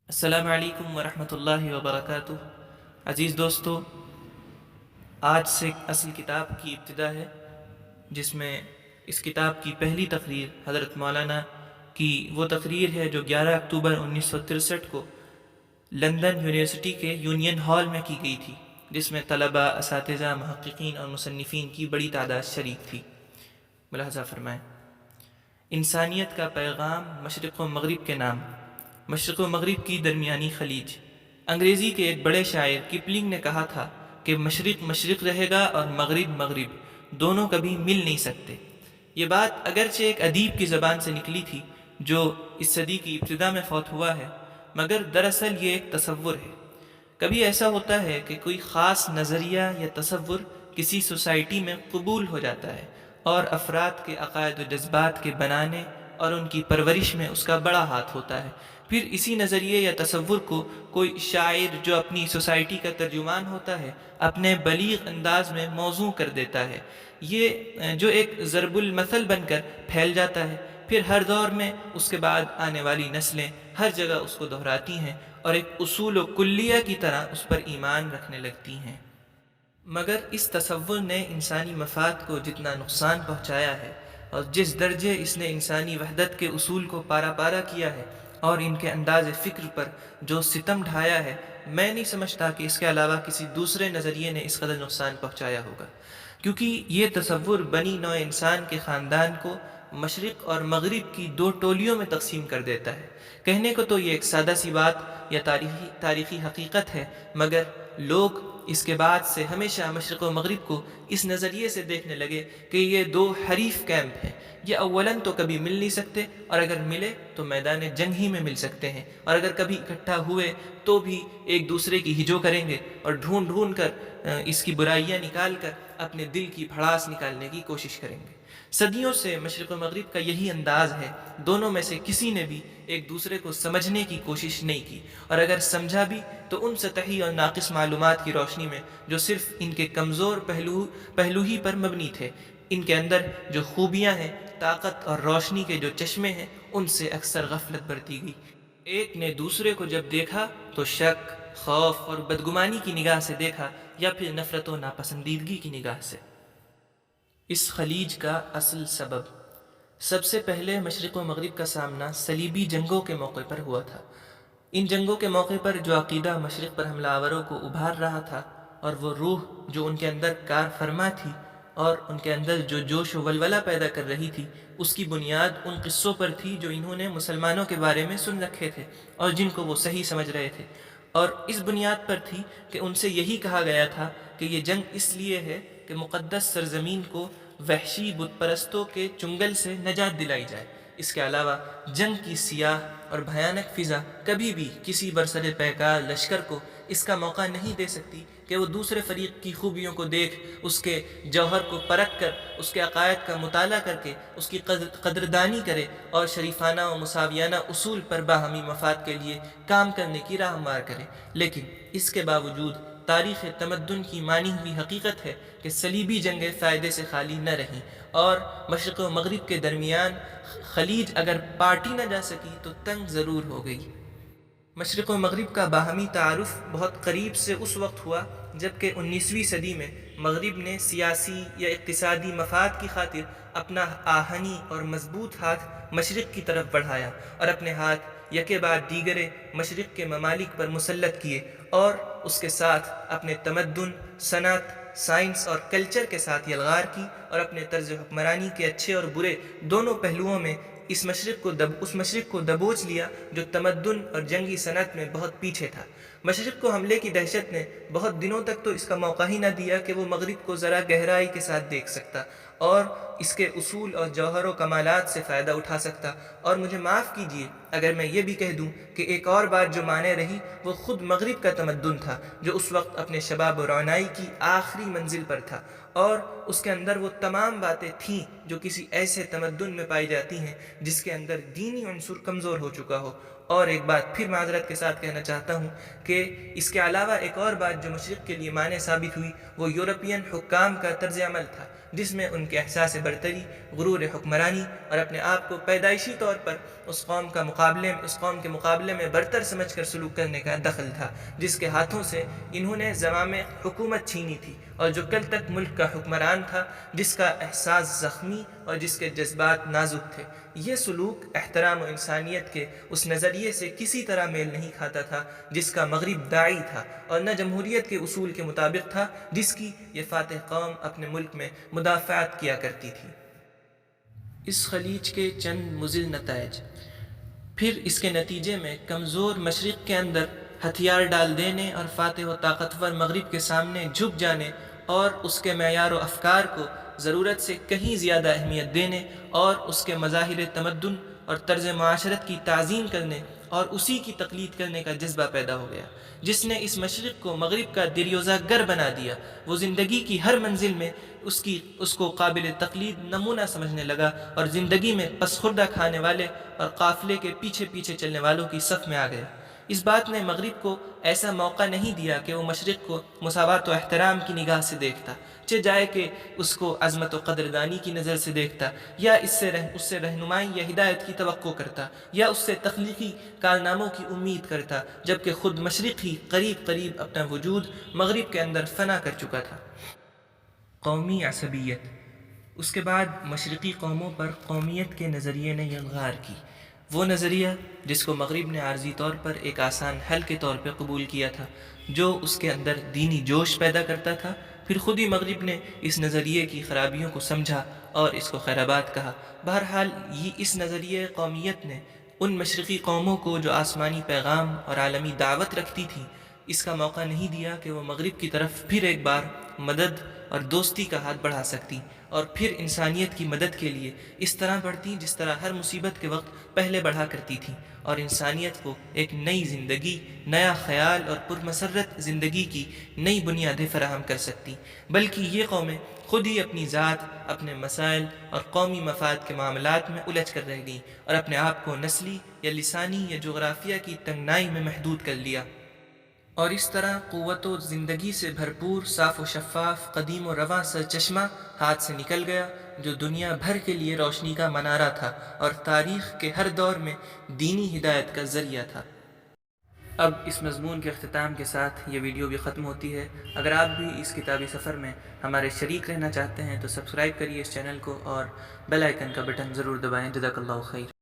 السلام علیکم ورحمۃ اللہ وبرکاتہ۔ عزیز دوستو، آج سے اصل کتاب کی ابتدا ہے، جس میں اس کتاب کی پہلی تقریر حضرت مولانا کی وہ تقریر ہے جو 11 اکتوبر 1963 کو لندن یونیورسٹی کے یونین ہال میں کی گئی تھی، جس میں طلباء، اساتذہ، محققین اور مصنفین کی بڑی تعداد شریک تھی۔ ملاحظہ فرمائیں: انسانیت کا پیغام، مشرق و مغرب کے نام، مشرق و مغرب کی درمیانی خلیج۔ انگریزی کے ایک بڑے شاعر کپلنگ نے کہا تھا کہ مشرق مشرق رہے گا اور مغرب مغرب، دونوں کبھی مل نہیں سکتے۔ یہ بات اگرچہ ایک ادیب کی زبان سے نکلی تھی جو اس صدی کی ابتدا میں فوت ہوا ہے، مگر دراصل یہ ایک تصور ہے۔ کبھی ایسا ہوتا ہے کہ کوئی خاص نظریہ یا تصور کسی سوسائٹی میں قبول ہو جاتا ہے اور افراد کے عقائد و جذبات کے بنانے اور ان کی پرورش میں اس کا بڑا ہاتھ ہوتا ہے۔ پھر اسی نظریے یا تصور کو کوئی شاعر جو اپنی سوسائٹی کا ترجمان ہوتا ہے اپنے بلیغ انداز میں موزوں کر دیتا ہے، یہ جو ایک ضرب المثل بن کر پھیل جاتا ہے۔ پھر ہر دور میں اس کے بعد آنے والی نسلیں ہر جگہ اس کو دہراتی ہیں اور ایک اصول و کلیہ کی طرح اس پر ایمان رکھنے لگتی ہیں۔ مگر اس تصور نے انسانی مفاد کو جتنا نقصان پہنچایا ہے اور جس درجے اس نے انسانی وحدت کے اصول کو پارا پارا کیا ہے اور ان کے انداز فکر پر جو ستم ڈھایا ہے، میں نہیں سمجھتا کہ اس کے علاوہ کسی دوسرے نظریے نے اس قدر نقصان پہنچایا ہوگا، کیونکہ یہ تصور بنی نوع انسان کے خاندان کو مشرق اور مغرب کی دو ٹولیوں میں تقسیم کر دیتا ہے۔ کہنے کو تو یہ ایک سادہ سی بات یا تاریخی حقیقت ہے، مگر لوگ اس کے بعد سے ہمیشہ مشرق و مغرب کو اس نظریے سے دیکھنے لگے کہ یہ دو حریف کیمپ ہیں، یہ اولاً تو کبھی مل نہیں سکتے، اور اگر ملے تو میدان جنگ ہی میں مل سکتے ہیں، اور اگر کبھی اکٹھا ہوئے تو بھی ایک دوسرے کی ہجو کریں گے اور ڈھونڈ ڈھونڈ کر اس کی برائیاں نکال کر اپنے دل کی بھڑاس نکالنے کی کوشش کریں گے۔ صدیوں سے مشرق و مغرب کا یہی انداز ہے، دونوں میں سے کسی نے بھی ایک دوسرے کو سمجھنے کی کوشش نہیں کی، اور اگر سمجھا بھی تو ان سطحی اور ناقص معلومات کی روشنی میں جو صرف ان کے کمزور پہلو ہی پر مبنی تھے۔ ان کے اندر جو خوبیاں ہیں، طاقت اور روشنی کے جو چشمے ہیں، ان سے اکثر غفلت برتی گئی۔ ایک نے دوسرے کو جب دیکھا تو شک، خوف اور بدگمانی کی نگاہ سے دیکھا، یا پھر نفرت و ناپسندیدگی کی نگاہ سے۔ اس خلیج کا اصل سب سے پہلے مشرق و مغرب کا سامنا صلیبی جنگوں کے موقع پر ہوا تھا۔ ان جنگوں کے موقع پر جو عقیدہ مشرق پر حملہ آوروں کو ابھار رہا تھا، اور وہ روح جو ان کے اندر کار فرما تھی اور ان کے اندر جو جوش و ولولہ پیدا کر رہی تھی، اس کی بنیاد ان قصوں پر تھی جو انہوں نے مسلمانوں کے بارے میں سن رکھے تھے اور جن کو وہ صحیح سمجھ رہے تھے، اور اس بنیاد پر تھی کہ ان سے یہی کہا گیا تھا کہ یہ جنگ اس لیے ہے کہ مقدس سرزمین کو وحشی بت پرستوں کے چنگل سے نجات دلائی جائے۔ اس کے علاوہ جنگ کی سیاہ اور بھیانک فضا کبھی بھی کسی برسر پیکار لشکر کو اس کا موقع نہیں دے سکتی کہ وہ دوسرے فریق کی خوبیوں کو دیکھ، اس کے جوہر کو پرکھ کر، اس کے عقائد کا مطالعہ کر کے اس کی قدردانی کرے اور شریفانہ و مساویانہ اصول پر باہمی مفاد کے لیے کام کرنے کی راہ ہموار کرے۔ لیکن اس کے باوجود تاریخ تمدن کی مانی ہوئی حقیقت ہے کہ صلیبی جنگیں فائدے سے خالی نہ رہیں، اور مشرق و مغرب کے درمیان خلیج اگر پاٹی نہ جا سکی تو تنگ ضرور ہو گئی۔ مشرق و مغرب کا باہمی تعارف بہت قریب سے اس وقت ہوا جبکہ 19ویں صدی میں مغرب نے سیاسی یا اقتصادی مفاد کی خاطر اپنا آہنی اور مضبوط ہاتھ مشرق کی طرف بڑھایا اور اپنے ہاتھ یکے بعد دیگرے مشرق کے ممالک پر مسلط کیے، اور اس کے ساتھ اپنے تمدن، صنعت، سائنس اور کلچر کے ساتھ یلغار کی، اور اپنے طرز حکمرانی کے اچھے اور برے دونوں پہلوؤں میں اس مشرق کو دبوچ لیا جو تمدن اور جنگی صنعت میں بہت پیچھے تھا۔ مشرق کو حملے کی دہشت نے بہت دنوں تک تو اس کا موقع ہی نہ دیا کہ وہ مغرب کو ذرا گہرائی کے ساتھ دیکھ سکتا اور اس کے اصول اور جوہر و کمالات سے فائدہ اٹھا سکتا۔ اور مجھے معاف کیجیے اگر میں یہ بھی کہہ دوں کہ ایک اور بات جو مانے رہی وہ خود مغرب کا تمدن تھا، جو اس وقت اپنے شباب و رونائی کی آخری منزل پر تھا، اور اس کے اندر وہ تمام باتیں تھیں جو کسی ایسے تمدن میں پائی جاتی ہیں جس کے اندر دینی عنصر کمزور ہو چکا ہو۔ اور ایک بات پھر معذرت کے ساتھ کہنا چاہتا ہوں کہ اس کے علاوہ ایک اور بات جو مشرق کے لیے مانع ثابت ہوئی وہ یورپین حکام کا طرز عمل تھا، جس میں ان کے احساس برتری، غرور حکمرانی اور اپنے آپ کو پیدائشی طور پر اس قوم کے مقابلے میں برتر سمجھ کر سلوک کرنے کا دخل تھا، جس کے ہاتھوں سے انہوں نے زمام حکومت چھینی تھی، اور جو کل تک ملک کا حکمران تھا، جس کا احساس زخمی اور جس کے جذبات نازک تھے۔ یہ سلوک احترام و انسانیت کے اس نظریے سے کسی طرح میل نہیں کھاتا تھا جس کا مغرب داعی تھا، اور نہ جمہوریت کے اصول کے مطابق تھا جس کی یہ فاتح قوم اپنے ملک میں مدافعت کیا کرتی تھی۔ اس خلیج کے چند مضر نتائج۔ پھر اس کے نتیجے میں کمزور مشرق کے اندر ہتھیار ڈال دینے اور فاتح و طاقتور مغرب کے سامنے جھک جانے، اور اس کے معیار و افکار کو ضرورت سے کہیں زیادہ اہمیت دینے، اور اس کے مظاہر تمدن اور طرز معاشرت کی تعظیم کرنے اور اسی کی تقلید کرنے کا جذبہ پیدا ہو گیا، جس نے اس مشرق کو مغرب کا دریوزہ گر بنا دیا۔ وہ زندگی کی ہر منزل میں اس کو قابل تقلید نمونہ سمجھنے لگا، اور زندگی میں پسخوردہ کھانے والے اور قافلے کے پیچھے پیچھے چلنے والوں کی صف میں آ گیا۔ اس بات نے مغرب کو ایسا موقع نہیں دیا کہ وہ مشرق کو مساوات و احترام کی نگاہ سے دیکھتا، چہ جائے کہ اس کو عظمت و قدردانی کی نظر سے دیکھتا، یا اس سے رہنمائی یا ہدایت کی توقع کرتا، یا اس سے تخلیقی کارناموں کی امید کرتا، جبکہ خود مشرق ہی قریب قریب اپنا وجود مغرب کے اندر فنا کر چکا تھا۔ قومی عصبیت۔ اس کے بعد مشرقی قوموں پر قومیت کے نظریے نے یلغار کی، وہ نظریہ جس کو مغرب نے عارضی طور پر ایک آسان حل کے طور پہ قبول کیا تھا، جو اس کے اندر دینی جوش پیدا کرتا تھا۔ پھر خود ہی مغرب نے اس نظریے کی خرابیوں کو سمجھا اور اس کو خیرآباد کہا۔ بہرحال اس نظریہ قومیت نے ان مشرقی قوموں کو جو آسمانی پیغام اور عالمی دعوت رکھتی تھی، اس کا موقع نہیں دیا کہ وہ مغرب کی طرف پھر ایک بار مدد اور دوستی کا ہاتھ بڑھا سکتی، اور پھر انسانیت کی مدد کے لیے اس طرح بڑھتی جس طرح ہر مصیبت کے وقت پہلے بڑھا کرتی تھی، اور انسانیت کو ایک نئی زندگی، نیا خیال اور پرمسرت زندگی کی نئی بنیادیں فراہم کر سکتی۔ بلکہ یہ قومیں خود ہی اپنی ذات، اپنے مسائل اور قومی مفاد کے معاملات میں الجھ کر رہ گئیں، اور اپنے آپ کو نسلی یا لسانی یا جغرافیہ کی تنگنائی میں محدود کر لیا، اور اس طرح قوت و زندگی سے بھرپور، صاف و شفاف، قدیم و رواں سرچشمہ ہاتھ سے نکل گیا، جو دنیا بھر کے لیے روشنی کا منارہ تھا اور تاریخ کے ہر دور میں دینی ہدایت کا ذریعہ تھا۔ اب اس مضمون کے اختتام کے ساتھ یہ ویڈیو بھی ختم ہوتی ہے۔ اگر آپ بھی اس کتابی سفر میں ہمارے شریک رہنا چاہتے ہیں تو سبسکرائب کریے اس چینل کو، اور بیل آئیکن کا بٹن ضرور دبائیں۔ جزاک اللہ خیر۔